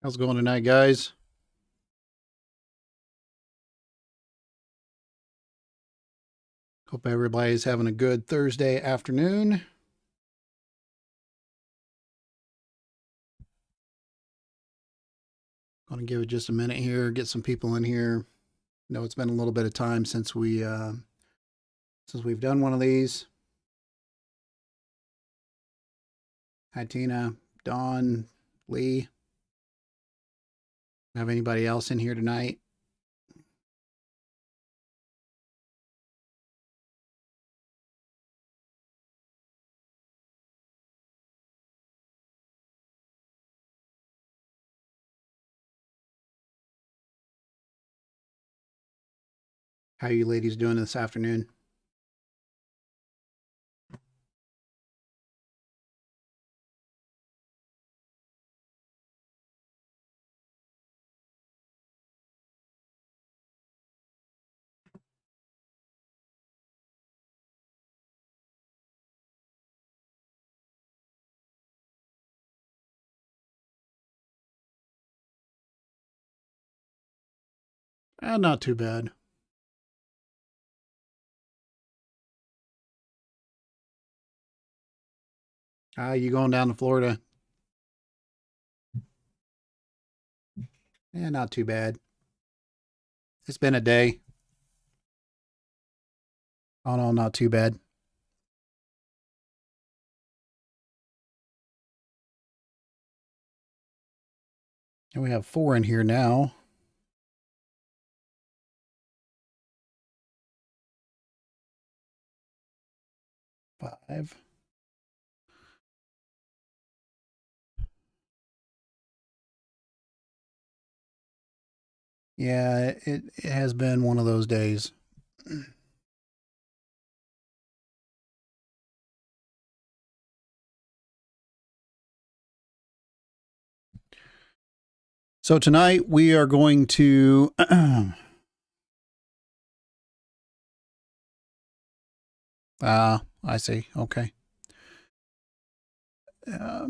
How's it going tonight, guys? Hope everybody's having a good Thursday afternoon. Going to give it just a minute here, get some people in here. I know it's been a little bit of time since we've done one of these. Hi, Tina, Dawn, Lee. Have anybody else in here tonight? How are you ladies doing this afternoon? Not too bad. You going down to Florida? Not too bad. It's been a day. Oh no, not too bad. And we have 4 in here now. Five. Yeah, it has been one of those days. So tonight we are going to I see. Okay.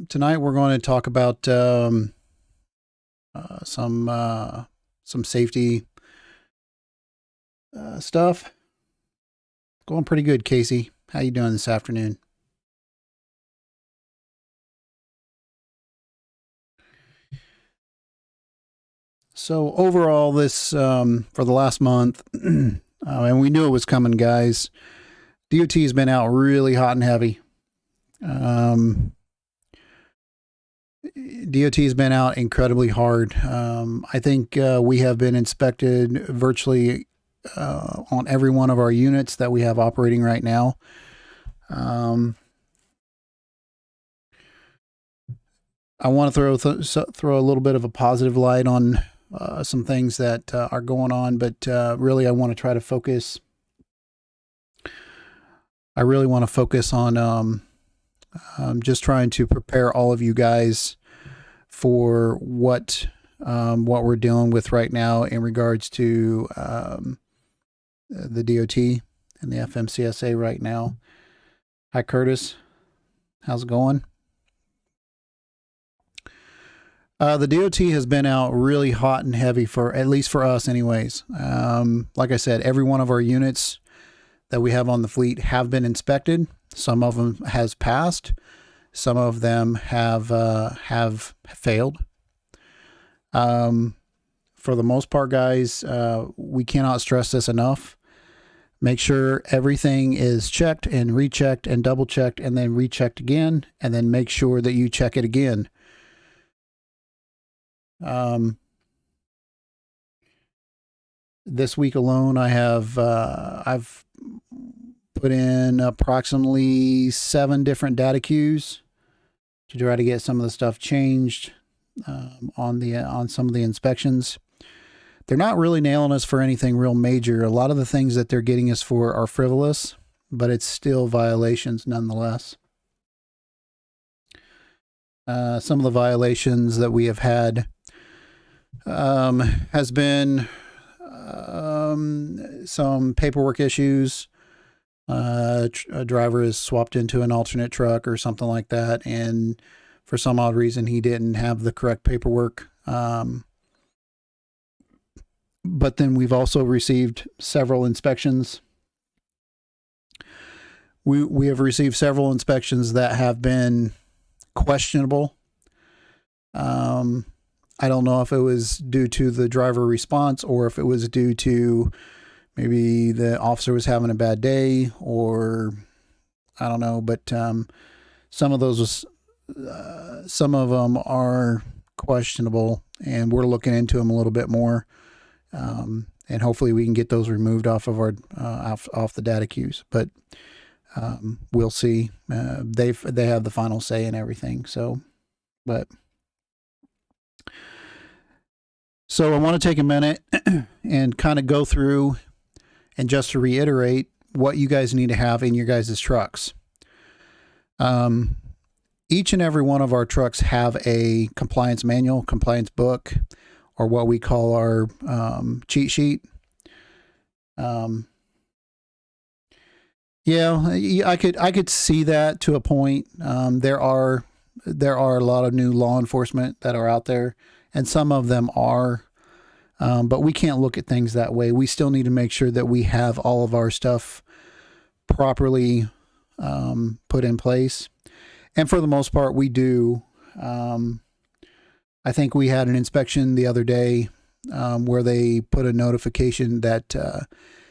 Tonight we're going to talk about some safety stuff. Going pretty good, Casey. How you doing this afternoon? So overall, this for the last month, and we knew it was coming, guys. DOT has been out really hot and heavy. DOT has been out incredibly hard. I think we have been inspected virtually on every one of our units that we have operating right now. I want to throw a little bit of a positive light on some things that are going on, but really I want to try to focus. I really want to focus on just trying to prepare all of you guys for what we're dealing with right now in regards to the DOT and the FMCSA right now. Hi, Curtis. How's it going? The DOT has been out really hot and heavy for, at least for us anyways. Like I said, every one of our units that we have on the fleet have been inspected. Some of them has passed. Some of them have failed. For the most part, guys, we cannot stress this enough. Make sure everything is checked and rechecked and double checked and then rechecked again, and then make sure that you check it again. This week alone, I've put in approximately 7 different data queues to try to get some of the stuff changed on some of the inspections. They're not really nailing us for anything real major. A lot of the things that they're getting us for are frivolous, but it's still violations nonetheless. Some of the violations that we have had has been some paperwork issues. A driver is swapped into an alternate truck or something like that, and for some odd reason he didn't have the correct paperwork But then we've also received several inspections. We have received several inspections that have been questionable. I don't know if it was due to the driver response or if it was due to maybe the officer was having a bad day, or I don't know, but some of them are questionable, and we're looking into them a little bit more. And hopefully we can get those removed off of our off the data queues. But we'll see. They have the final say and everything. So I want to take a minute and kind of go through, and just to reiterate what you guys need to have in your guys' trucks. Each and every one of our trucks have a compliance manual, compliance book, or what we call our cheat sheet. Yeah, I could see that to a point. There are a lot of new law enforcement that are out there, and some of them are, but we can't look at things that way. We still need to make sure that we have all of our stuff properly put in place. And for the most part, we do. I think we had an inspection the other day where they put a notification that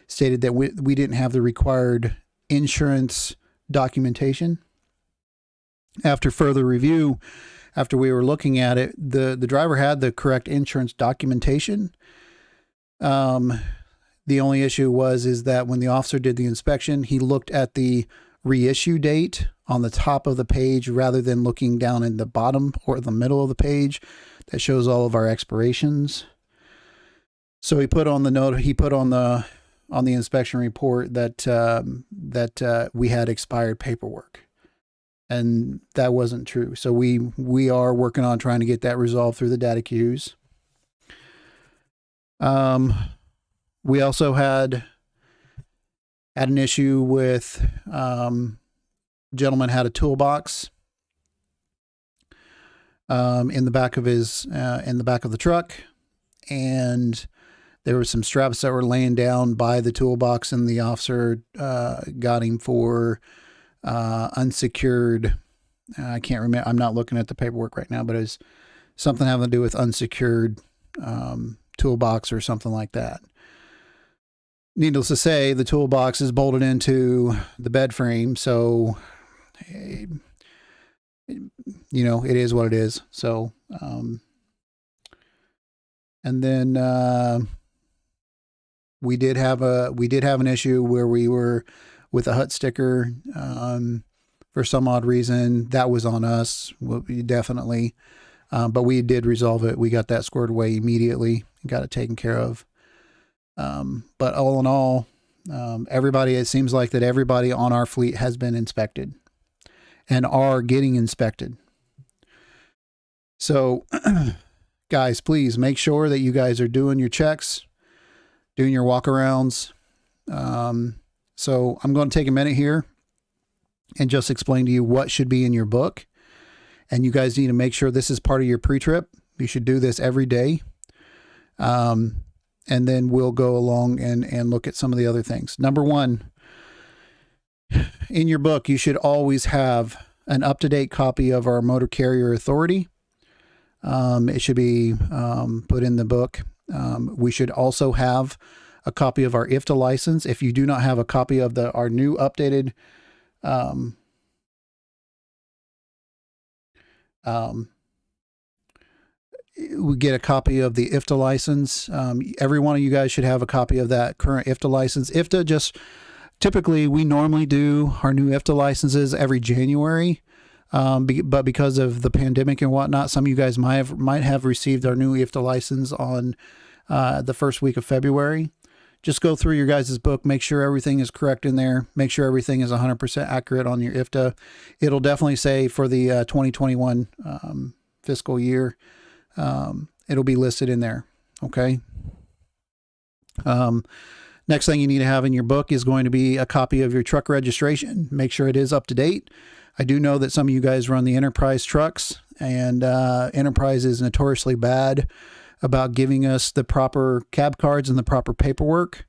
stated that we didn't have the required insurance documentation. After further review, after we were looking at it, the driver had the correct insurance documentation. The only issue is that when the officer did the inspection, he looked at the reissue date on the top of the page rather than looking down in the bottom or the middle of the page that shows all of our expirations. So he put on the note, on the inspection report that we had expired paperwork, and that wasn't true. So we are working on trying to get that resolved through the data queues. We also had an issue with gentleman had a toolbox in the back of the truck, and there were some straps that were laying down by the toolbox, and the officer got him for unsecured. I can't remember. I'm not looking at the paperwork right now, but it was something having to do with unsecured toolbox or something like that. Needless to say, the toolbox is bolted into the bed frame, so you know, it is what it is. So, and then we did have an issue where we were with a hut sticker. For some odd reason, that was on us. Definitely, but we did resolve it. We got that squared away immediately and got it taken care of. But all in all, it seems like that everybody on our fleet has been inspected and are getting inspected. So guys, please make sure that you guys are doing your checks, doing your walkarounds. So I'm going to take a minute here and just explain to you what should be in your book. And you guys need to make sure this is part of your pre-trip. You should do this every day. And then we'll go along and look at some of the other things. Number one, in your book, you should always have an up-to-date copy of our motor carrier authority. It should be put in the book. We should also have a copy of our IFTA license. If you do not have a copy of our new updated we get a copy of the IFTA license. Every one of you guys should have a copy of that current IFTA license. Typically we normally do our new IFTA licenses every January. But because of the pandemic and whatnot, some of you guys might have received our new IFTA license on the first week of February. Just go through your guys' book, make sure everything is correct in there, make sure everything is 100% accurate on your IFTA. It'll definitely say for the 2021 fiscal year, it'll be listed in there. Okay. Next thing you need to have in your book is going to be a copy of your truck registration. Make sure it is up to date. I do know that some of you guys run the enterprise trucks, and Enterprise is notoriously bad about giving us the proper cab cards and the proper paperwork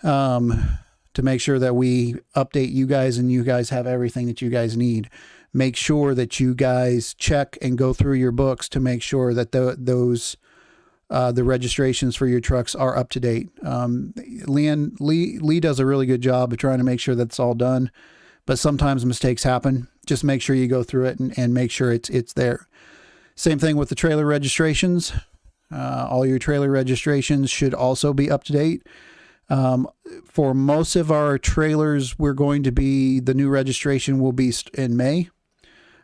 to make sure that we update you guys and you guys have everything that you guys need. Make sure that you guys check and go through your books to make sure that the registrations for your trucks are up to date. Lee does a really good job of trying to make sure that's all done, but sometimes mistakes happen. Just make sure you go through it and make sure it's there. Same thing with the trailer registrations. All your trailer registrations should also be up to date. For most of our trailers, the new registration will be in May.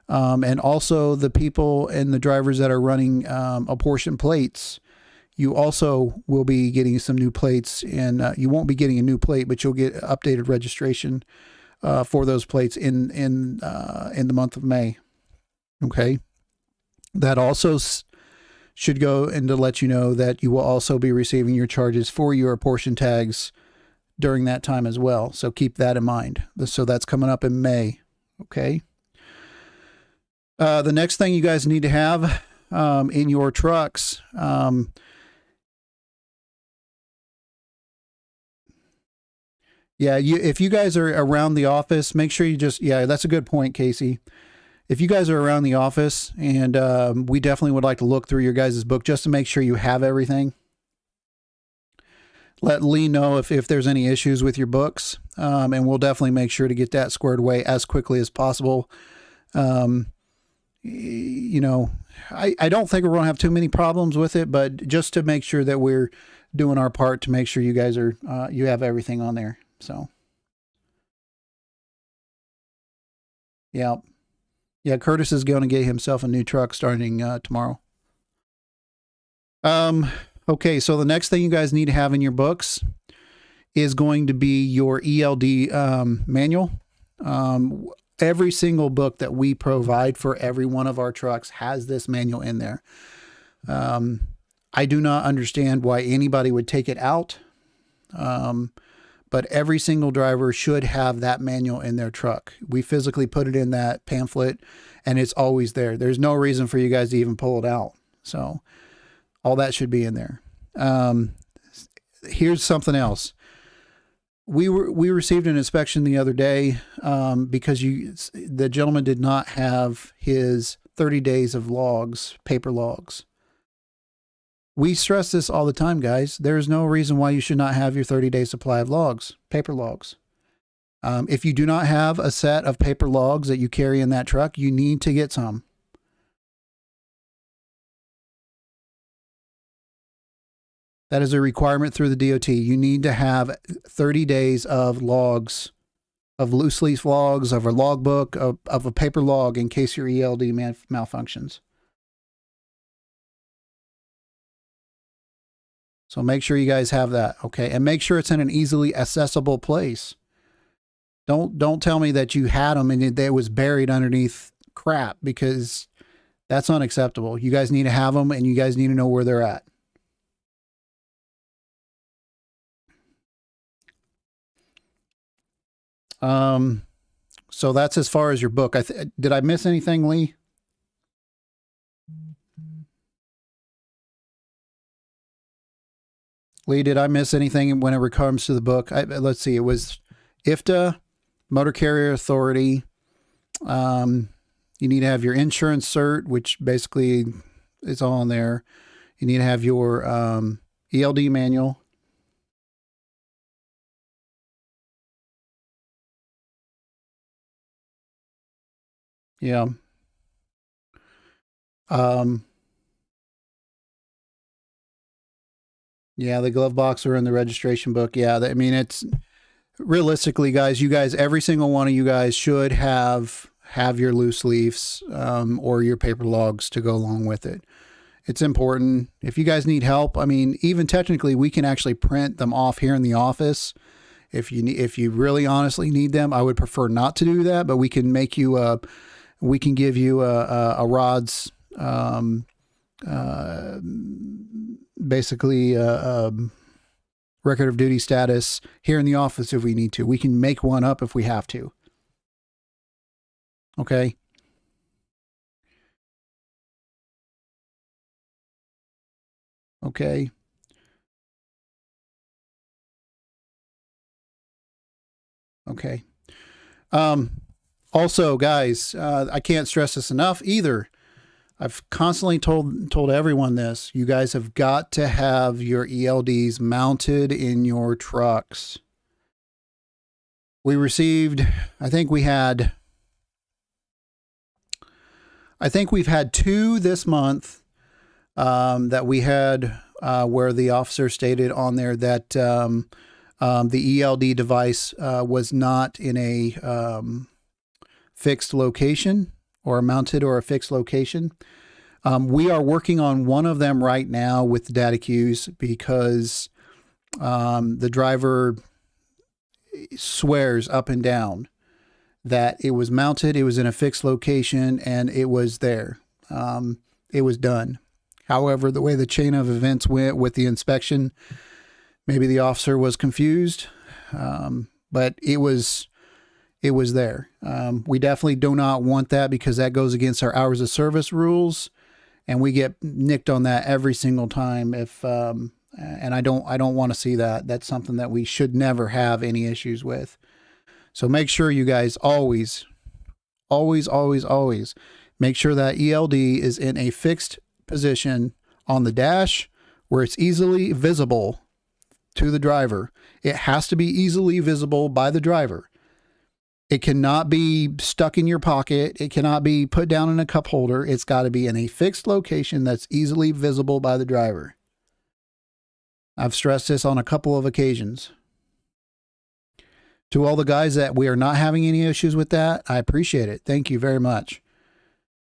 And also the people and the drivers that are running apportioned plates, you also will be getting some new plates, and you won't be getting a new plate, but you'll get updated registration for those plates in the month of May. Okay. That also should go and to let you know that you will also be receiving your charges for your apportion tags during that time as well. So keep that in mind. So that's coming up in May. Okay. The next thing you guys need to have in your trucks, if you guys are around the office, make sure you that's a good point, Casey. If you guys are around the office, and we definitely would like to look through your guys' book just to make sure you have everything. Let Lee know if there's any issues with your books, and we'll definitely make sure to get that squared away as quickly as possible. I don't think we're going to have too many problems with it, but just to make sure that we're doing our part to make sure you guys are, you have everything on there. So, yeah. Yeah, Curtis is going to get himself a new truck starting tomorrow. Okay, so the next thing you guys need to have in your books is going to be your ELD manual. Every single book that we provide for every one of our trucks has this manual in there. I do not understand why anybody would take it out, but every single driver should have that manual in their truck. We physically put it in that pamphlet, and it's always there. There's no reason for you guys to even pull it out. So all that should be in there. Here's something else. We received an inspection the other day because the gentleman did not have his 30 days of logs, paper logs. We stress this all the time, guys. There is no reason why you should not have your 30-day supply of logs, paper logs. If you do not have a set of paper logs that you carry in that truck, you need to get some. That is a requirement through the DOT. You need to have 30 days of logs, of loose leaf logs, of a logbook, of a paper log in case your ELD malfunctions. So make sure you guys have that, okay? And make sure it's in an easily accessible place. Don't tell me that you had them and it was buried underneath crap, because that's unacceptable. You guys need to have them, and you guys need to know where they're at. So that's as far as your book. Did I miss anything, Lee? Lee, did I miss anything whenever it comes to the book? Let's see. It was IFTA, Motor Carrier Authority. You need to have your insurance cert, which basically is all in there. You need to have your ELD manual. Yeah. Yeah, the glove box are in the registration book. Yeah, I mean, it's realistically, guys, every single one of you guys should have your loose leaves or your paper logs to go along with it. It's important. If you guys need help, I mean, even technically, we can actually print them off here in the office. If you really honestly need them, I would prefer not to do that, but we can give you a RODS, basically record of duty status here in the office if we need to. We can make one up if we have to. Okay. Okay. Okay. Also, guys, I can't stress this enough either. I've constantly told everyone this. You guys have got to have your ELDs mounted in your trucks. We received, I think we've had two this month that we had where the officer stated on there that the ELD device was not in a fixed location or mounted or a fixed location. We are working on one of them right now with the data queues because the driver swears up and down that it was mounted, it was in a fixed location, and it was there. It was done. However, the way the chain of events went with the inspection, maybe the officer was confused, but it was there. We definitely do not want that because that goes against our hours of service rules, and we get nicked on that every single time. And I don't want to see that. That's something that we should never have any issues with. So make sure you guys always make sure that ELD is in a fixed position on the dash where it's easily visible to the driver. It has to be easily visible by the driver. It cannot be stuck in your pocket. It cannot be put down in a cup holder. It's got to be in a fixed location that's easily visible by the driver. I've stressed this on a couple of occasions. To all the guys that we are not having any issues with that, I appreciate it. Thank you very much.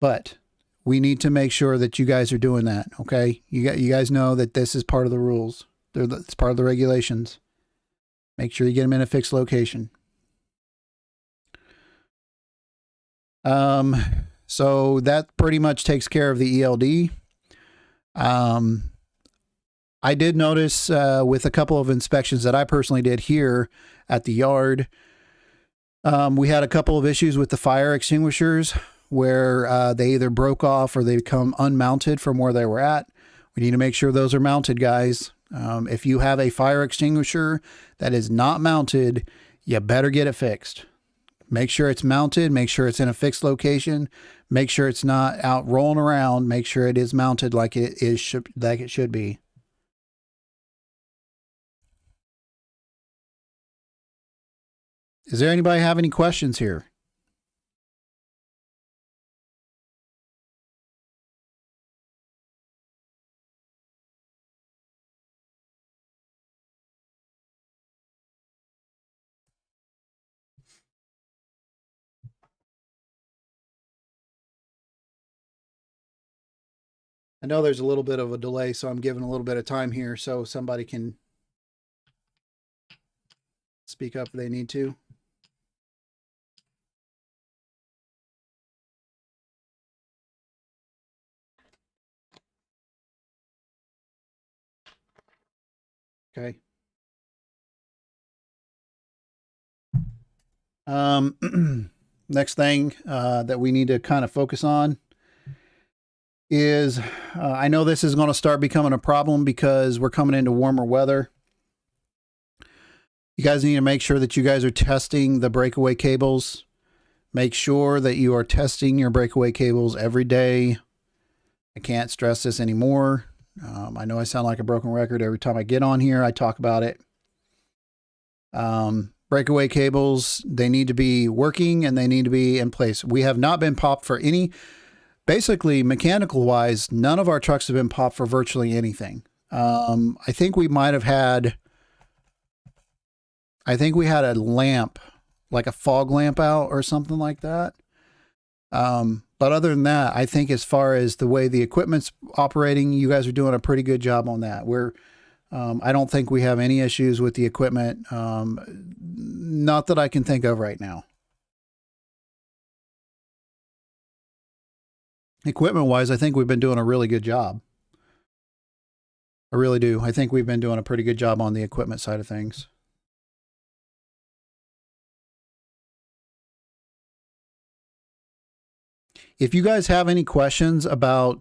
But we need to make sure that you guys are doing that, okay? You guys know that this is part of the rules. It's part of the regulations. Make sure you get them in a fixed location. So that pretty much takes care of the ELD. I did notice with a couple of inspections that I personally did here at the yard, we had a couple of issues with the fire extinguishers where they either broke off or they become unmounted from where they were at. We need to make sure those are mounted, guys. If you have a fire extinguisher that is not mounted, you better get it fixed. Make sure it's mounted. Make sure it's in a fixed location. Make sure it's not out rolling around. Make sure it is mounted like it should be. Does there anybody have any questions here? I know there's a little bit of a delay, so I'm giving a little bit of time here so somebody can speak up if they need to. Okay. Next thing that we need to kind of focus on is I know this is going to start becoming a problem because we're coming into warmer weather. You guys need to make sure that you guys are testing the breakaway cables. Make sure that you are testing your breakaway cables every day. I can't stress this anymore. I know I sound like a broken record every time I get on here. I talk about it. Breakaway cables, they need to be working and they need to be in place. We have not been popped for any, basically mechanical wise, none of our trucks have been popped for virtually anything. I think we might have had, a lamp, like a fog lamp out or something like that. But other than that, I think as far as the way the equipment's operating, you guys are doing a pretty good job on that. I don't think we have any issues with the equipment. Not that I can think of right now. Equipment wise, I think we've been doing a really good job. I really do. I think we've been doing a pretty good job on the equipment side of things. If you guys have any questions about,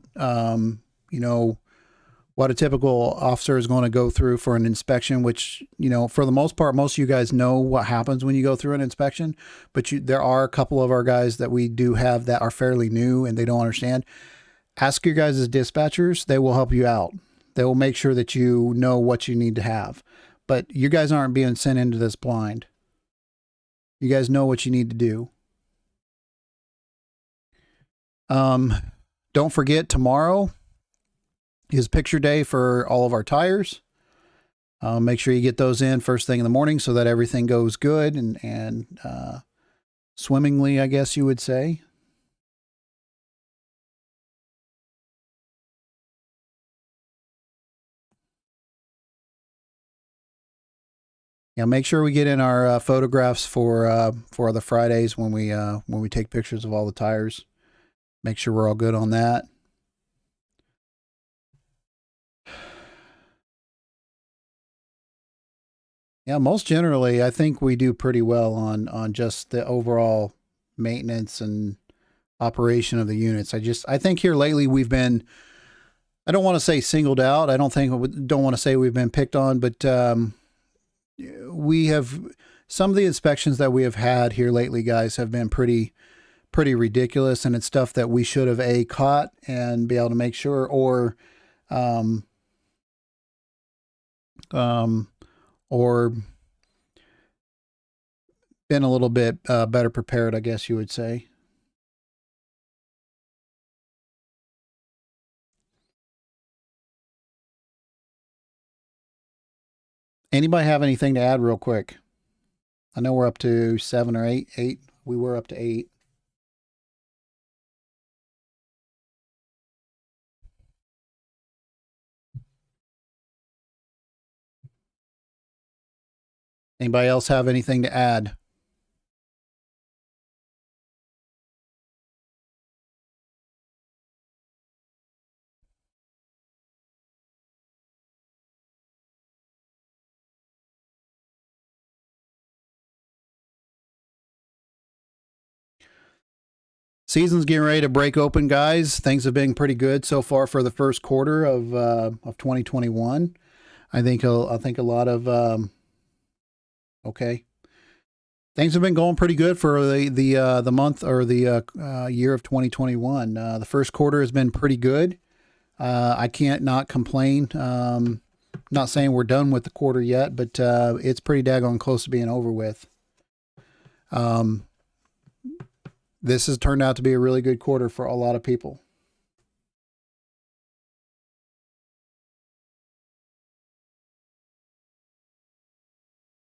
what a typical officer is going to go through for an inspection, which, you know, for the most part, most of you guys know what happens when you go through an inspection, but there are a couple of our guys that we do have that are fairly new and they don't understand. Ask your guys as dispatchers. They will help you out. They will make sure that you know what you need to have, but you guys aren't being sent into this blind. You guys know what you need to do. Don't forget, tomorrow is picture day for all of our tires. Make sure you get those in first thing in the morning so that everything goes good and swimmingly, I guess you would say. Yeah, make sure we get in our photographs for the Fridays when we take pictures of all the tires. Make sure we're all good on that. Yeah, most generally, I think we do pretty well on just the overall maintenance and operation of the units. I think here lately we've been, I don't want to say singled out. I don't want to say we've been picked on, but we have, some of the inspections that we have had here lately, guys, have been pretty ridiculous, and it's stuff that we should have caught and be able to make sure, or been a little bit better prepared, I guess you would say. Anybody have anything to add real quick? I know we're up to 7 or 8. We were up to 8. Anybody else have anything to add? Season's getting ready to break open, guys. Things have been pretty good so far for the first quarter of 2021. I think a lot of okay. Things have been going pretty good for the month or the year of 2021. The first quarter has been pretty good. I can't not complain. Not saying we're done with the quarter yet, but it's pretty daggone close to being over with. This has turned out to be a really good quarter for a lot of people.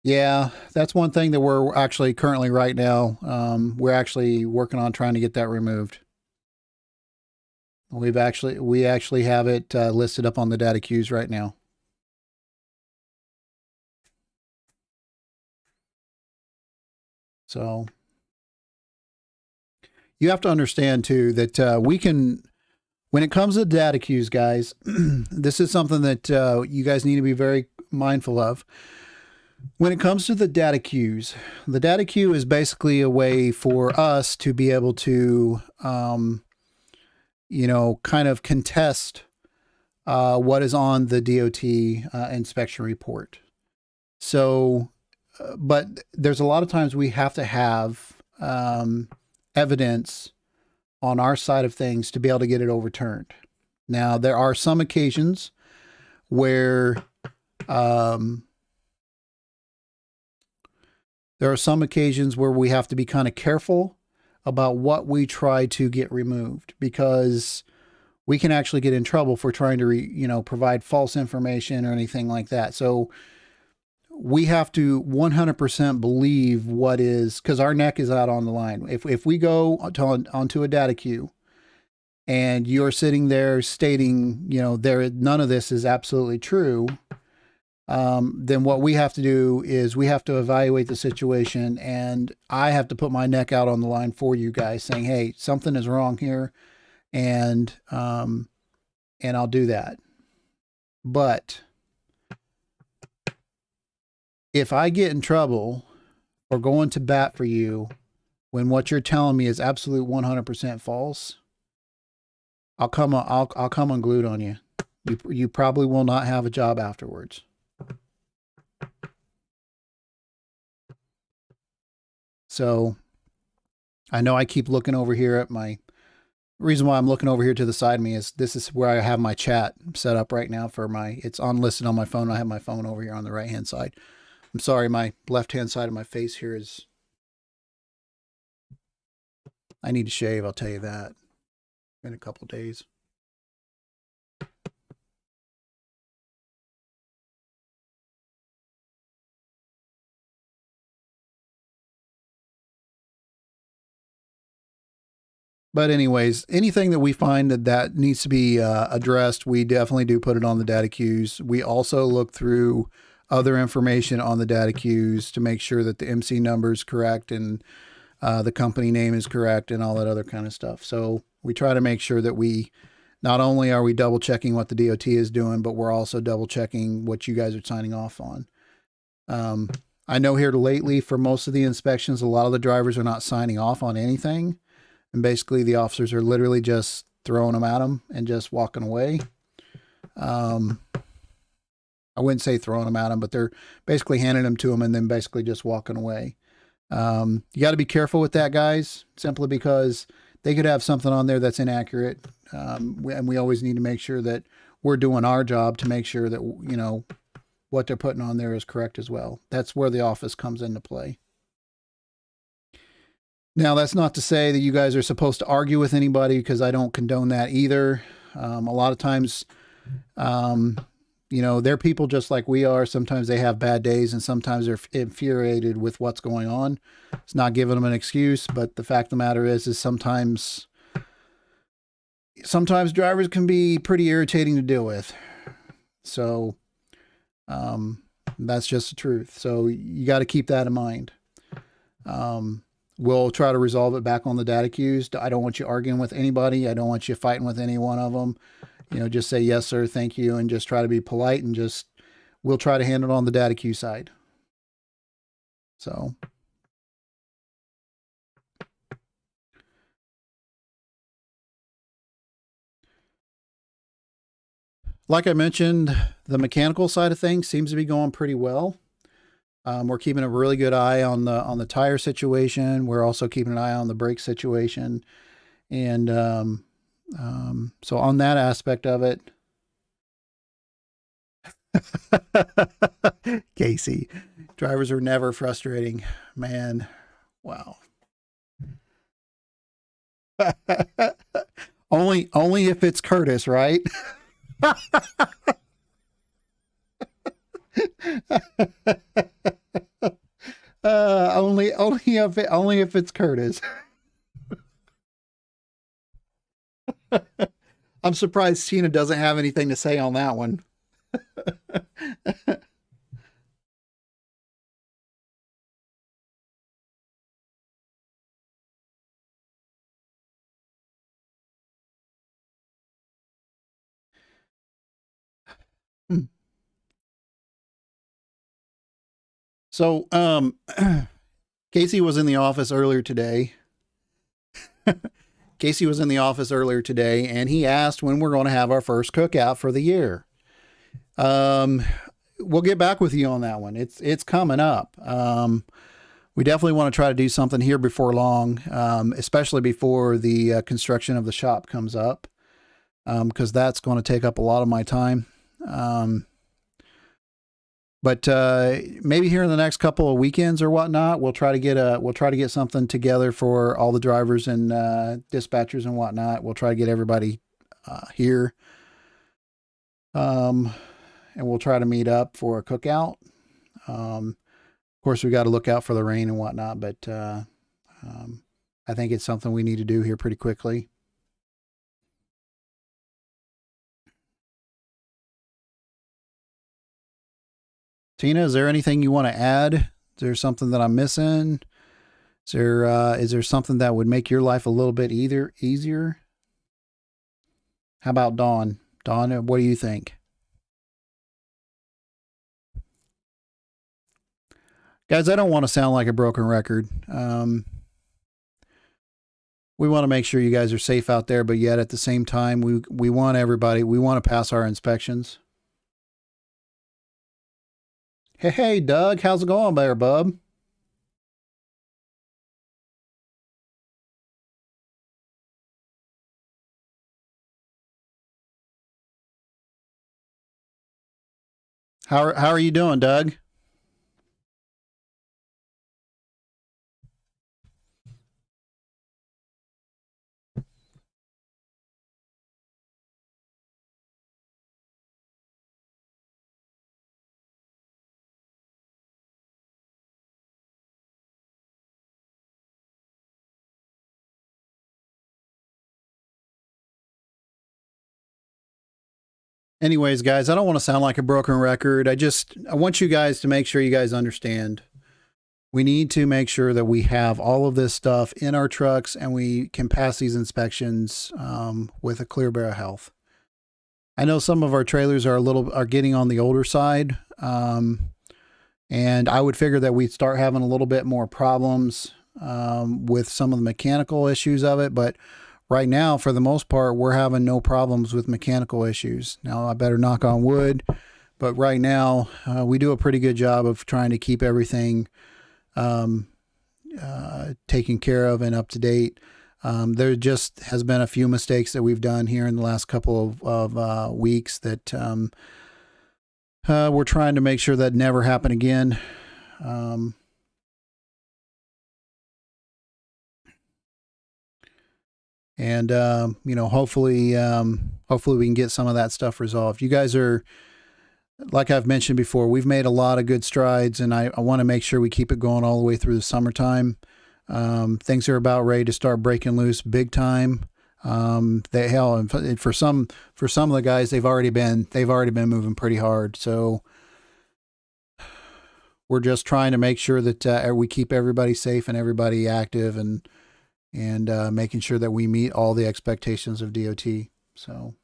Yeah, that's one thing that we're actually currently right now. We're actually working on trying to get that removed. We actually have it listed up on the data queues right now. So you have to understand too that we can, when it comes to data queues, guys, this is something that you guys need to be very mindful of. When it comes to the data queues is basically a way for us to be able to, kind of contest what is on the DOT inspection report. So, but there's a lot of times we have to have evidence on our side of things to be able to get it overturned. Now, there are some occasions where we have to be kind of careful about what we try to get removed, because we can actually get in trouble for trying to provide false information or anything like that. So we have to 100% believe what is, because our neck is out on the line. If we go onto a data queue and you're sitting there stating, none of this is absolutely true, then what we have to do is we have to evaluate the situation, and I have to put my neck out on the line for you guys, saying, hey, something is wrong here, and I'll do that. But if I get in trouble or going to bat for you when what you're telling me is absolute 100% false, I'll come unglued on you. You probably will not have a job afterwards. So I know I keep looking over here at my reason why I'm looking over here to the side of me is this is where I have my chat set up right now for my, it's unlisted on my phone. I have my phone over here on the right hand side. I'm sorry, my left hand side of my face here is, I need to shave, I'll tell you that in a couple of days. But anyways, anything that we find that needs to be addressed, we definitely do put it on the data queues. We also look through other information on the data queues to make sure that the MC number is correct and the company name is correct and all that other kind of stuff. So we try to make sure that we, not only are we double checking what the DOT is doing, but we're also double checking what you guys are signing off on. I know here lately for most of the inspections, a lot of the drivers are not signing off on anything. And basically the officers are literally just throwing them at them and just walking away. I wouldn't say throwing them at them, but they're basically handing them to them and then basically just walking away. You got to be careful with that, guys, simply because they could have something on there that's inaccurate. And we always need to make sure that we're doing our job to make sure that, you know, what they're putting on there is correct as well. That's where the office comes into play. Now, that's not to say that you guys are supposed to argue with anybody, because I don't condone that either. A lot of times, you know, they're people just like we are. Sometimes they have bad days and sometimes they're infuriated with what's going on. It's not giving them an excuse, but the fact of the matter is sometimes drivers can be pretty irritating to deal with. So, that's just the truth. So you got to keep that in mind. We'll try to resolve it back on the data queues. I don't want you arguing with anybody. I don't want you fighting with any one of them. You know, just say, yes, sir, thank you, and just try to be polite, and just, we'll try to handle it on the data queue side. So. Like I mentioned, the mechanical side of things seems to be going pretty well. We're keeping a really good eye on the tire situation. We're also keeping an eye on the brake situation. And so on that aspect of it, Casey, drivers are never frustrating, man. Wow. only if it's Curtis, right? Only if it's Curtis. I'm surprised Tina doesn't have anything to say on that one. So, Casey was in the office earlier today. Casey was in the office earlier today, and he asked when we're going to have our first cookout for the year. We'll get back with you on that one. It's coming up. We definitely want to try to do something here before long, especially before the construction of the shop comes up, because that's going to take up a lot of my time. But maybe here in the next couple of weekends or whatnot, we'll try to get something together for all the drivers and dispatchers and whatnot. We'll try to get everybody here, and we'll try to meet up for a cookout. Of course, we got to look out for the rain and whatnot, but I think it's something we need to do here pretty quickly. Tina, is there anything you want to add? Is there something that I'm missing? Is there something that would make your life a little bit easier? How about Dawn? Dawn, what do you think? Guys, I don't want to sound like a broken record. we want to make sure you guys are safe out there, but yet at the same time, we want everybody, we want to pass our inspections. Hey, Doug, how's it going there, bub? How are you doing, Doug? Anyways, guys, I don't want to sound like a broken record. I want you guys to make sure you guys understand. We need to make sure that we have all of this stuff in our trucks and we can pass these inspections with a clear bill of health. I know some of our trailers are getting on the older side, and I would figure that we'd start having a little bit more problems with some of the mechanical issues of it, but right now, for the most part, we're having no problems with mechanical issues. Now, I better knock on wood, but right now, we do a pretty good job of trying to keep everything taken care of and up to date. There just has been a few mistakes that we've done here in the last couple of weeks that we're trying to make sure that never happen again. And hopefully we can get some of that stuff resolved. You guys are, like I've mentioned before, we've made a lot of good strides, and I want to make sure we keep it going all the way through the summertime. Things are about ready to start breaking loose big time. And for some of the guys, they've already been moving pretty hard. So we're just trying to make sure that we keep everybody safe and everybody active, and making sure that we meet all the expectations of DOT. So,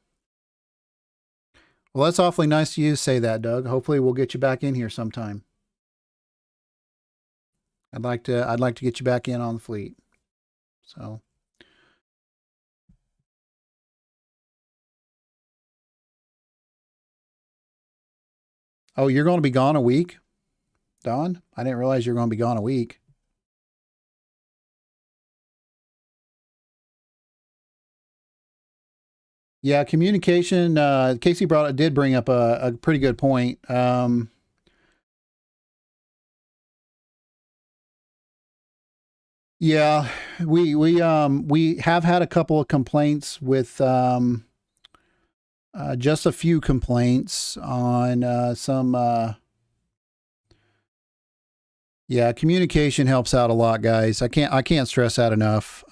well, that's awfully nice of you to say that, Doug. Hopefully we'll get you back in here sometime. I'd like to get you back in on the fleet. So, oh, you're going to be gone a week, Don? I didn't realize you're going to be gone a week. Yeah, communication. Casey did bring up a pretty good point. Yeah, we have had a couple of complaints with just a few complaints on some. Yeah, communication helps out a lot, guys. I can't stress that enough.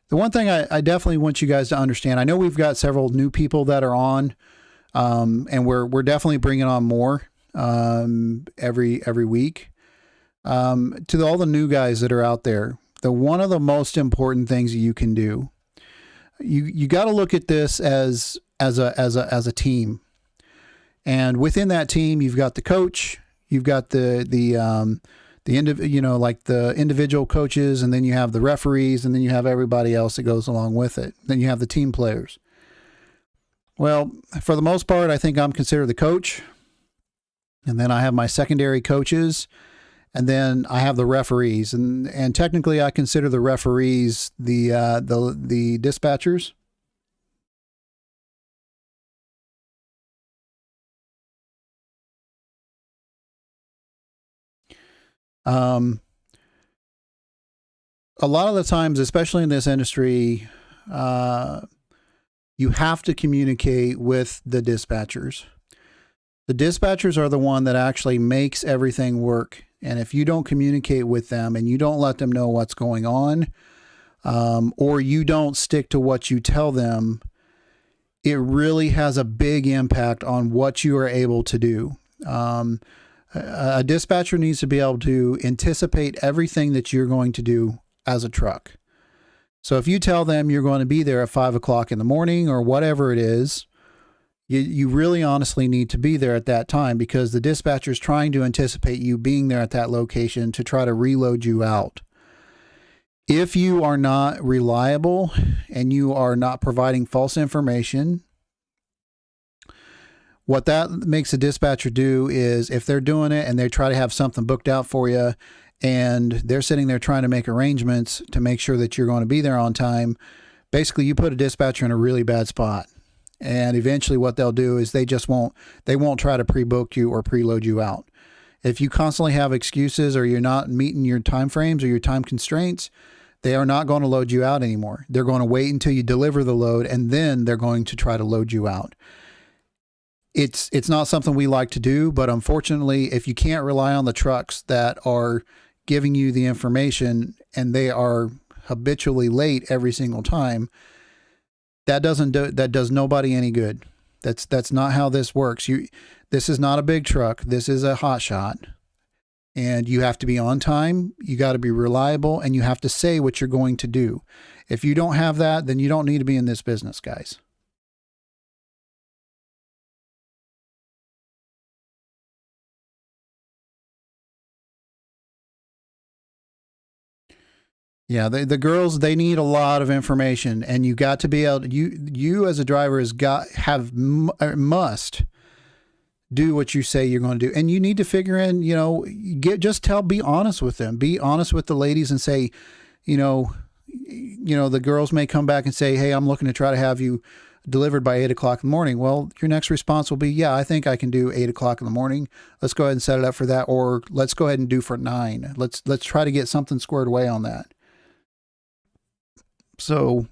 The one thing I definitely want you guys to understand, I know we've got several new people that are on, and we're definitely bringing on more every week. To all the new guys that are out there, one of the most important things that you can do, you got to look at this as a team, and within that team, you've got the coach, you've got the individual coaches, and then you have the referees, and then you have everybody else that goes along with it. Then you have the team players. Well, for the most part, I think I'm considered the coach, and then I have my secondary coaches, and then I have the referees, and technically I consider the referees the dispatchers. A lot of the times, especially in this industry, you have to communicate with the dispatchers. The dispatchers are the one that actually makes everything work. And if you don't communicate with them and you don't let them know what's going on, or you don't stick to what you tell them, it really has a big impact on what you are able to do. A dispatcher needs to be able to anticipate everything that you're going to do as a truck. So if you tell them you're going to be there at 5 o'clock in the morning or whatever it is, you really honestly need to be there at that time, because the dispatcher is trying to anticipate you being there at that location to try to reload you out. If you are not reliable and you are not providing false information, what that makes a dispatcher do is if they're doing it and they try to have something booked out for you and they're sitting there trying to make arrangements to make sure that you're going to be there on time, basically you put a dispatcher in a really bad spot. And eventually what they'll do is they won't try to pre-book you or preload you out. If you constantly have excuses or you're not meeting your time frames or your time constraints, they are not going to load you out anymore. They're going to wait until you deliver the load and then they're going to try to load you out. It's not something we like to do, but unfortunately, if you can't rely on the trucks that are giving you the information and they are habitually late every single time, that does nobody any good. That's not how this works. This is not a big truck. This is a hot shot. And you have to be on time. You got to be reliable and you have to say what you're going to do. If you don't have that, then you don't need to be in this business, guys. Yeah, the girls, they need a lot of information and you got to be able to, you as a driver must do what you say you're going to do. And you need to figure in, be honest with them. Be honest with the ladies and say, the girls may come back and say, hey, I'm looking to try to have you delivered by 8 o'clock in the morning. Well, your next response will be, yeah, I think I can do 8 o'clock in the morning. Let's go ahead and set it up for that. Or let's go ahead and do for 9. Let's try to get something squared away on that. So,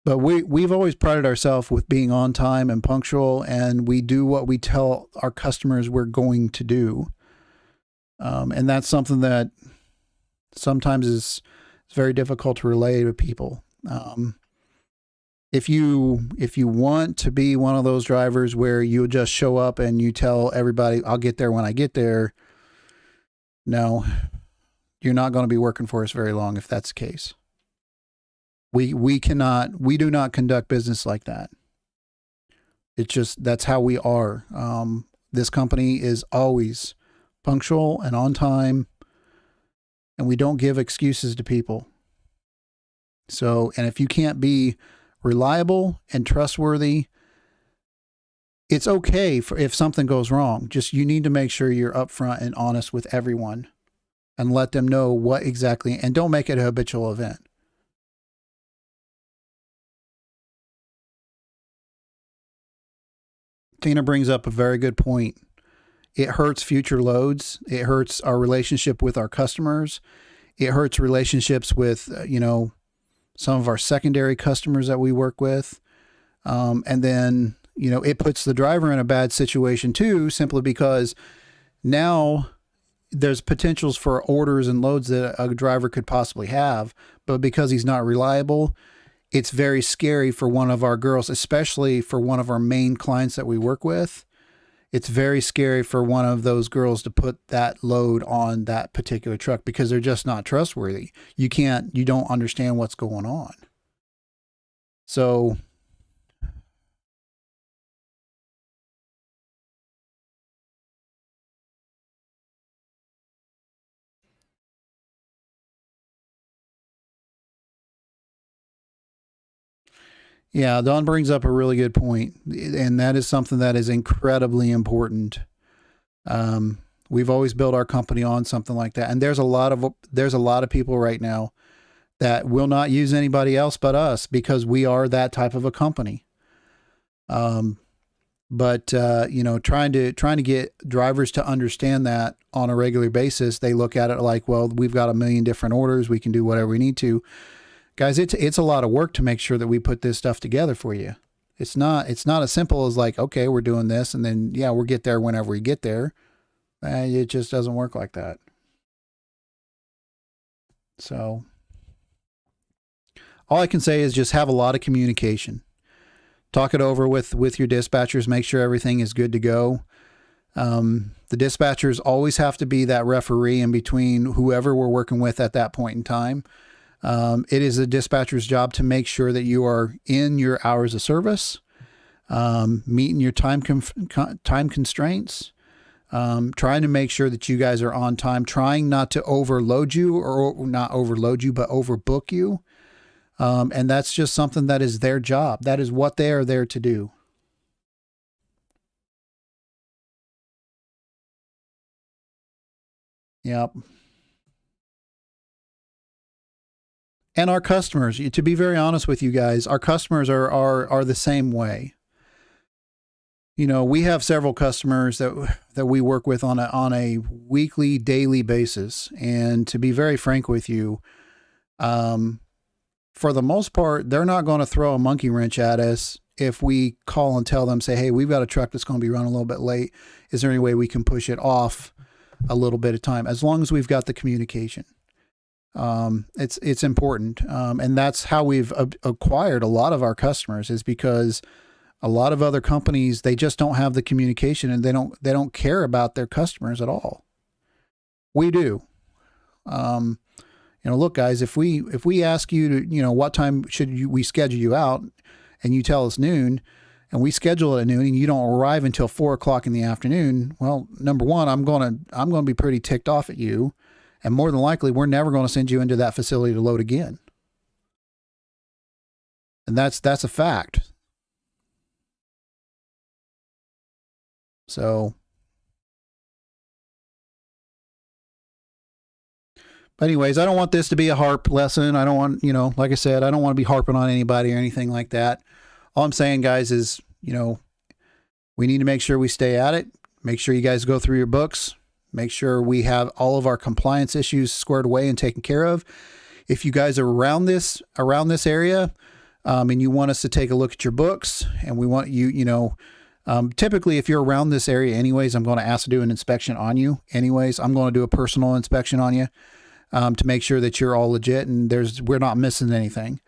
but we've always prided ourselves with being on time and punctual, and we do what we tell our customers we're going to do. And that's something that sometimes is very difficult to relay to people. If you want to be one of those drivers where you just show up and you tell everybody, I'll get there when I get there, no, you're not going to be working for us very long if that's the case. We do not conduct business like that. It's just, that's how we are. This company is always punctual and on time, and we don't give excuses to people. So, and if you can't be reliable and trustworthy, it's okay if something goes wrong. Just, you need to make sure you're upfront and honest with everyone and let them know what exactly, and don't make it a habitual event. Tina brings up a very good point. It hurts future loads. It hurts our relationship with our customers. It hurts relationships with, some of our secondary customers that we work with. And then, it puts the driver in a bad situation too, simply because now there's potentials for orders and loads that a driver could possibly have, but because he's not reliable, it's very scary for one of our girls, especially for one of our main clients that we work with. It's very scary for one of those girls to put that load on that particular truck because they're just not trustworthy. You don't understand what's going on. So, yeah, Don brings up a really good point, and that is something that is incredibly important. We've always built our company on something like that, and there's a lot of people right now that will not use anybody else but us because we are that type of a company. But trying to get drivers to understand that on a regular basis, they look at it like, well, we've got a million different orders, we can do whatever we need to. Guys, it's a lot of work to make sure that we put this stuff together for you. It's not as simple as like, okay, we're doing this and then, yeah, we'll get there whenever we get there. It just doesn't work like that. So all I can say is just have a lot of communication. Talk it over with your dispatchers, make sure everything is good to go. The dispatchers always have to be that referee in between whoever we're working with at that point in time. It is a dispatcher's job to make sure that you are in your hours of service, meeting your time constraints, trying to make sure that you guys are on time, trying not to overload you, or not overload you, but overbook you. And that's just something that is their job. That is what they are there to do. Yep. And our customers, to be very honest with you guys, our customers are the same way. You know, we have several customers that we work with on a weekly, daily basis. And to be very frank with you, for the most part, they're not going to throw a monkey wrench at us if we call and tell them, say, hey, we've got a truck that's going to be running a little bit late. Is there any way we can push it off a little bit of time? As long as we've got the communication. It's important. And that's how we've acquired a lot of our customers, is because a lot of other companies, they just don't have the communication, and they don't care about their customers at all. We do. You know, look, guys, if we ask you to, you know, what time we schedule you out, and you tell us noon, and we schedule it at noon, and you don't arrive until 4:00 in the afternoon, well, number one, I'm going to be pretty ticked off at you. And more than likely, we're never going to send you into that facility to load again. And that's a fact. So, but anyways, I don't want this to be a harp lesson. I don't want, you know, like I said, I don't want to be harping on anybody or anything like that. All I'm saying, guys, is, you know, we need to make sure we stay at it. Make sure you guys go through your books. Make sure we have all of our compliance issues squared away and taken care of. If you guys are around this area, and you want us to take a look at your books, and we want you, you know, typically if you're around this area anyways, I'm going to ask to do an inspection on you anyways. I'm going to do a personal inspection on you, to make sure that you're all legit and we're not missing anything,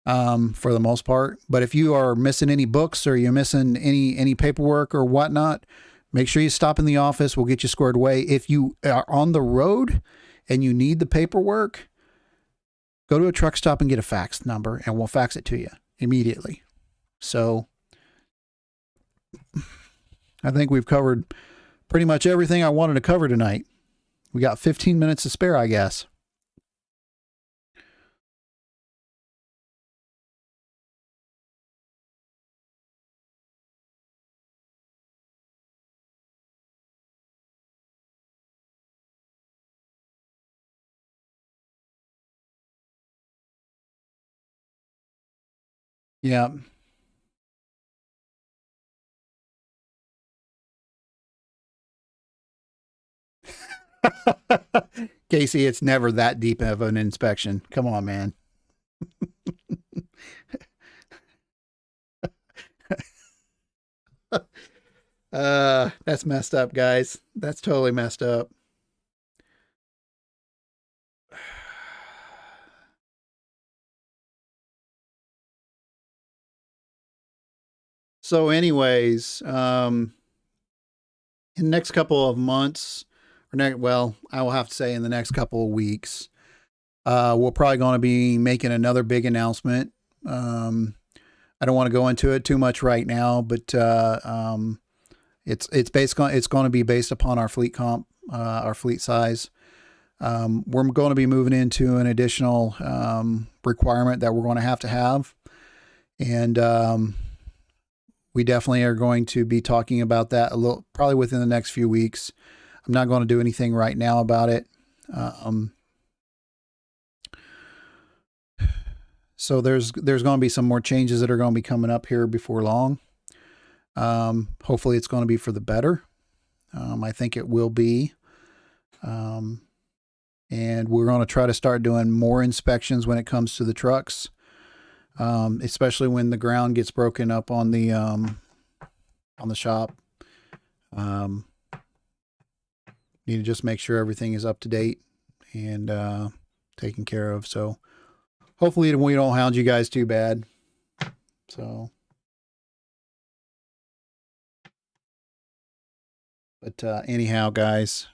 for the most part. But if you are missing any books, or you're missing any paperwork or whatnot, make sure you stop in the office. We'll get you squared away. If you are on the road and you need the paperwork, go to a truck stop and get a fax number, and we'll fax it to you immediately. So I think we've covered pretty much everything I wanted to cover tonight. We got 15 minutes to spare, I guess. Yeah. Casey, it's never that deep of an inspection. Come on, man. That's messed up, guys. That's totally messed up. So anyways, in the next couple of months, well, I will have to say in the next couple of weeks, we're probably going to be making another big announcement. I don't want to go into it too much right now, but it's going to be based upon our fleet comp, our fleet size. We're going to be moving into an additional requirement that we're going to have, and we definitely are going to be talking about that a little, probably within the next few weeks. I'm not going to do anything right now about it. So there's going to be some more changes that are going to be coming up here before long. Hopefully it's going to be for the better. I think it will be. And we're going to try to start doing more inspections when it comes to the trucks. Especially when the ground gets broken up on the shop. Need to just make sure everything is up to date and taken care of. So hopefully we don't hound you guys too bad. So, but anyhow, guys,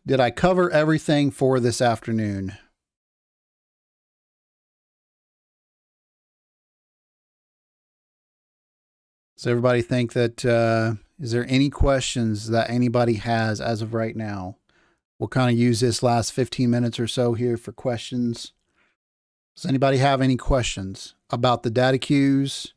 did I cover everything for this afternoon? Does everybody think that, is there any questions that anybody has as of right now? We'll kind of use this last 15 minutes or so here for questions. Does anybody have any questions about the data queues?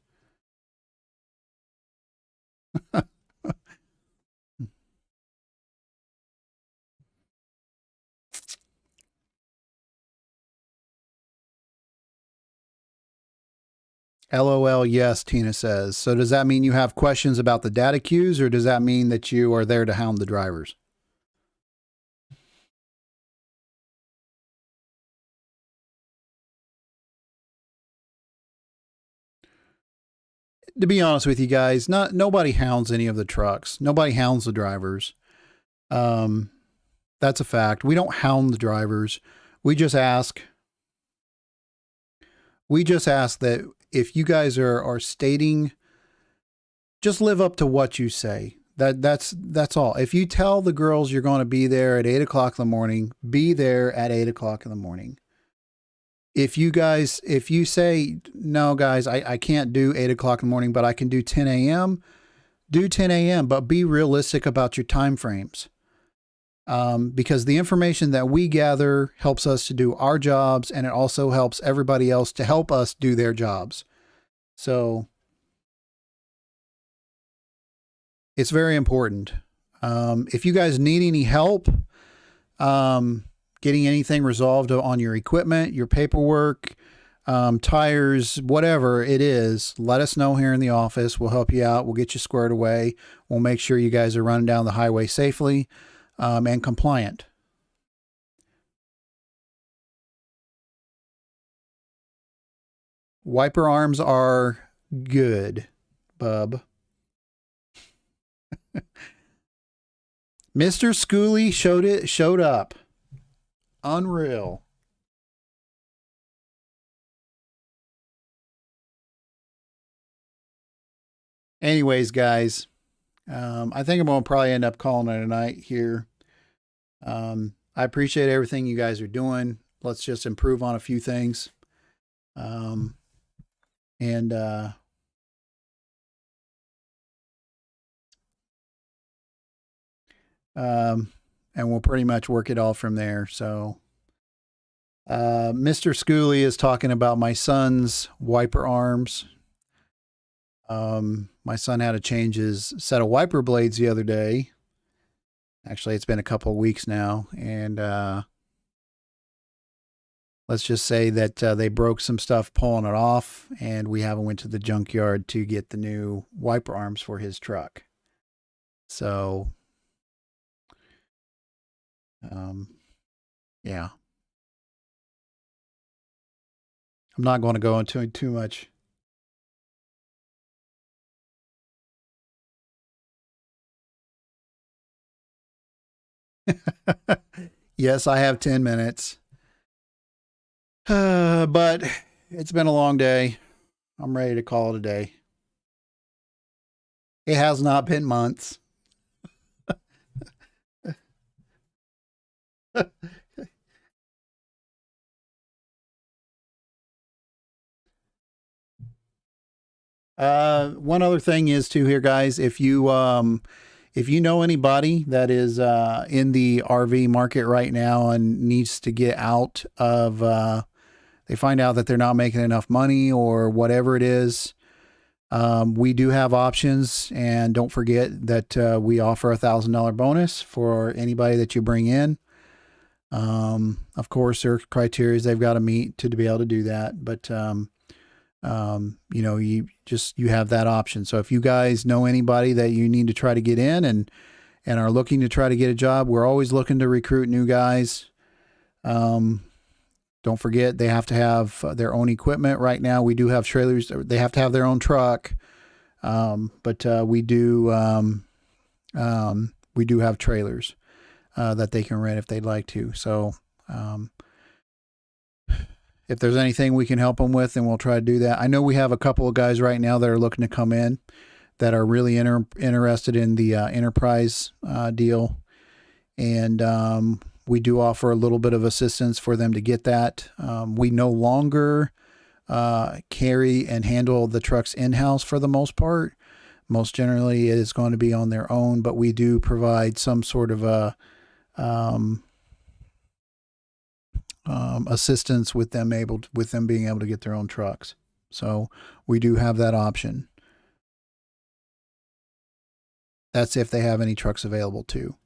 LOL, yes, Tina says. So does that mean you have questions about the data queues, or does that mean that you are there to hound the drivers? To be honest with you guys, nobody hounds any of the trucks. Nobody hounds the drivers. That's a fact. We don't hound the drivers. We just ask that if you guys are stating, just live up to what you say. That's all. If you tell the girls you're going to be there at 8 o'clock in the morning, be there at 8 o'clock in the morning. If you say, no, guys, I can't do 8 o'clock in the morning, but I can do 10 a.m., do 10 a.m., but be realistic about your time frames. Because the information that we gather helps us to do our jobs, and it also helps everybody else to help us do their jobs. So it's very important. If you guys need any help, getting anything resolved on your equipment, your paperwork, tires, whatever it is, let us know here in the office. We'll help you out. We'll get you squared away. We'll make sure you guys are running down the highway safely and compliant. Wiper arms are good, bub. Mr. Schooley showed up. Unreal. Anyways, guys, I think I'm going to probably end up calling it a night here. I appreciate everything you guys are doing. Let's just improve on a few things. And we'll pretty much work it all from there. So, Mr. Schooley is talking about my son's wiper arms. My son had to change his set of wiper blades the other day. Actually, it's been a couple of weeks now, and let's just say that they broke some stuff pulling it off, and we haven't went to the junkyard to get the new wiper arms for his truck. So, yeah. I'm not going to go into it too much. Yes, I have 10 minutes. But it's been a long day. I'm ready to call it a day. It has not been months. One other thing is too here, guys, if you know anybody that is in the RV market right now and needs to get out of, they find out that they're not making enough money or whatever it is, we do have options. And don't forget that we offer $1,000 bonus for anybody that you bring in. Of course, there are criteria they've got to meet to be able to do that, but you have that option. So if you guys know anybody that you need to try to get in and are looking to try to get a job, we're always looking to recruit new guys. Don't forget, they have to have their own equipment. Right now, we do have trailers. They have to have their own truck. But we do have trailers that they can rent if they'd like to. So, if there's anything we can help them with, then we'll try to do that. I know we have a couple of guys right now that are looking to come in that are really interested in the enterprise deal. And we do offer a little bit of assistance for them to get that. We no longer carry and handle the trucks in-house for the most part, Most generally, it is going to be on their own, but we do provide some sort of a assistance with them being able to get their own trucks. So we do have that option. That's if they have any trucks available too.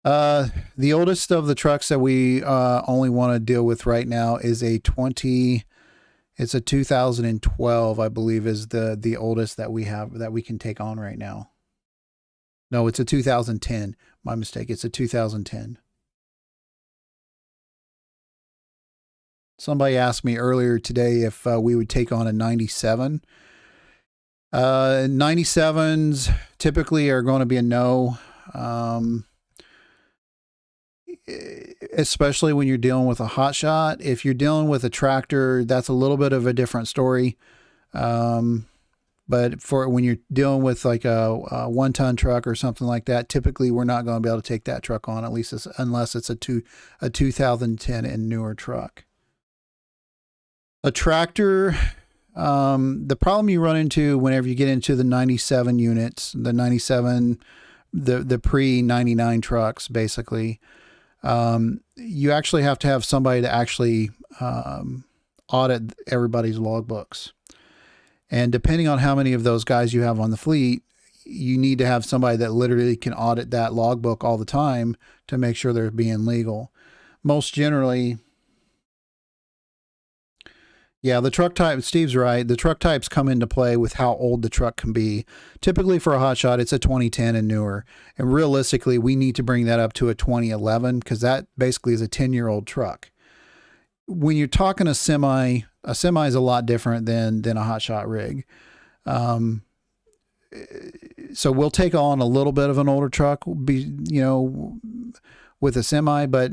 The oldest of the trucks that we only want to deal with right now is it's a 2012, I believe, is the oldest that we have that we can take on right now. No, it's a 2010. My mistake. It's a 2010. Somebody asked me earlier today if we would take on a 97. 97s typically are going to be a no. Especially when you're dealing with a hot shot. If you're dealing with a tractor, that's a little bit of a different story. But for when you're dealing with like a 1-ton truck or something like that, typically we're not going to be able to take that truck on, at least unless it's a 2010 and newer truck. A tractor, the problem you run into whenever you get into the 97 units, the 97, the pre-99 trucks, basically, you actually have to have somebody to actually audit everybody's logbooks. And depending on how many of those guys you have on the fleet, you need to have somebody that literally can audit that logbook all the time to make sure they're being legal. Most generally, yeah, the truck type, Steve's right. The truck types come into play with how old the truck can be. Typically for a hot shot, it's a 2010 and newer. And realistically, we need to bring that up to a 2011 because that basically is a 10-year-old truck. When you're talking a semi is a lot different than a hot shot rig. So we'll take on a little bit of an older truck, with a semi, but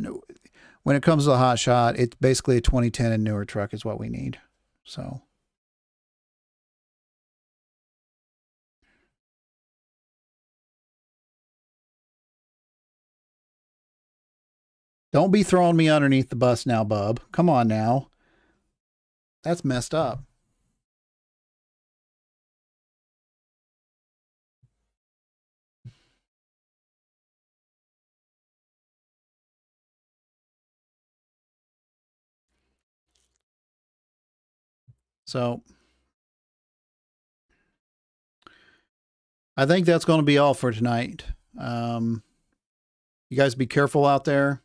when it comes to the hot shot, it's basically a 2010 and newer truck is what we need. So. Don't be throwing me underneath the bus now, bub. Come on now. That's messed up. So I think that's going to be all for tonight. You guys be careful out there.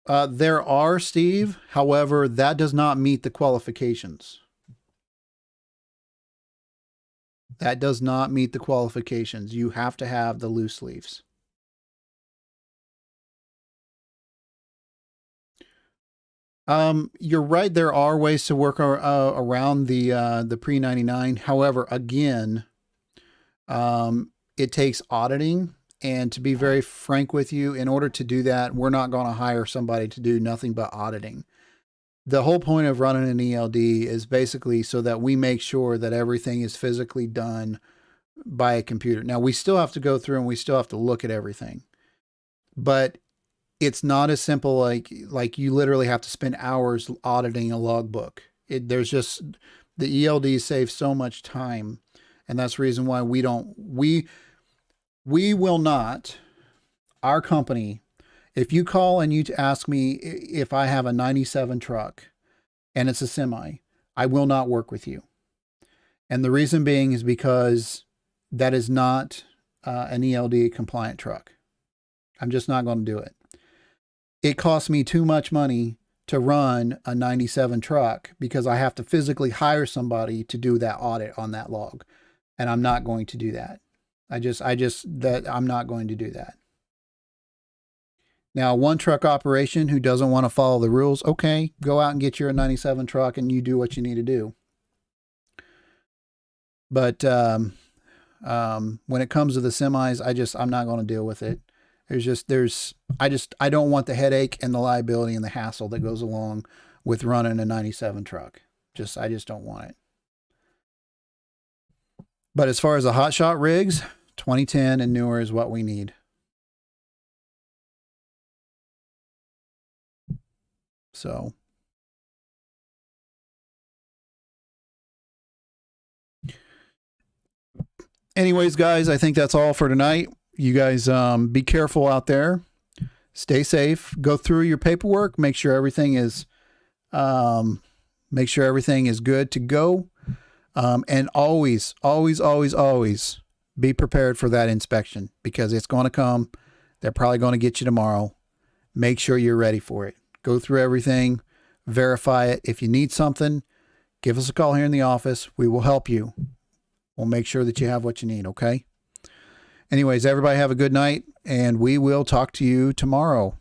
There are, Steve. However, that does not meet the qualifications. That does not meet the qualifications. You have to have the loose leaves. You're right. There are ways to work around the pre-99. However, again, it takes auditing. And to be very frank with you, in order to do that, we're not going to hire somebody to do nothing but auditing. The whole point of running an ELD is basically so that we make sure that everything is physically done by a computer. Now, we still have to go through and we still have to look at everything. But it's not as simple like you literally have to spend hours auditing a logbook. There's just the ELD saves so much time. And that's the reason why we will not, our company, if you call and you ask me if I have a 97 truck and it's a semi, I will not work with you. And the reason being is because that is not an ELD compliant truck. I'm just not going to do it. It costs me too much money to run a 97 truck because I have to physically hire somebody to do that audit on that log. And I'm not going to do that. I'm not going to do that. Now, one truck operation who doesn't want to follow the rules, okay, go out and get your 97 truck and you do what you need to do. But when it comes to the semis, I'm not going to deal with it. I don't want the headache and the liability and the hassle that goes along with running a 97 truck. I just don't want it. But as far as the hot shot rigs, 2010 and newer is what we need. So anyways, guys, I think that's all for tonight. You guys be careful out there. Stay safe. Go through your paperwork. Make sure everything is good to go. And always, always, always, always be prepared for that inspection, because it's going to come. They're probably going to get you tomorrow. Make sure you're ready for it. Go through everything. Verify it. If you need something, give us a call here in the office. We will help you. We'll make sure that you have what you need, okay? Anyways, everybody have a good night, and we will talk to you tomorrow.